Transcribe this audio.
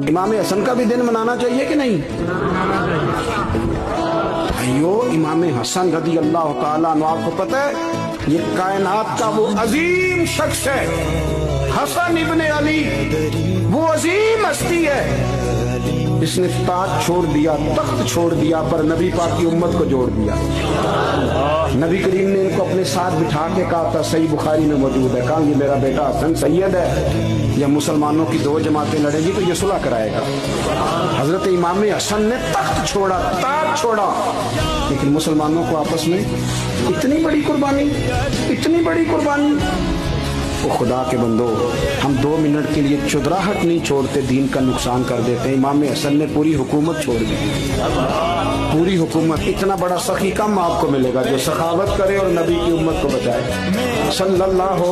इमाम हसन का भी दिन मनाना चाहिए कि नहीं? भाइयों, इमाम हसन रदी अल्लाह ताला अन्हु, आपको पता है ये कायनात का वो अजीम शख्स है, हसन इब्ने अली, वो अजीम हस्ती है जिसने ताज छोड़ दिया, तख्त छोड़ दिया, पर नबी पाक की उम्मत को जोड़ दिया। नबी करीम ने इनको अपने साथ बिठा के कहा था, सही बुखारी में मौजूद है, कहा ये मेरा बेटा हसन सैयद है, या मुसलमानों की दो जमातें लड़ेगी तो ये सुलह कराएगा। हजरत इमाम हसन ने तख्त छोड़ा, ताज छोड़ा, लेकिन मुसलमानों को आपस में इतनी बड़ी कुर्बानी, इतनी बड़ी कुर्बानी। ओ खुदा के बंदो, हम 2 मिनट के लिए चुदराहट नहीं छोड़ते, दीन का नुकसान कर देते हैं। इमाम हसन ने पूरी हुकूमत छोड़ दी, पूरी हुकूमत। इतना बड़ा सखी कम आपको मिलेगा जो सखावत करे और नबी की उम्मत को बचाए। सल्लल्लाहु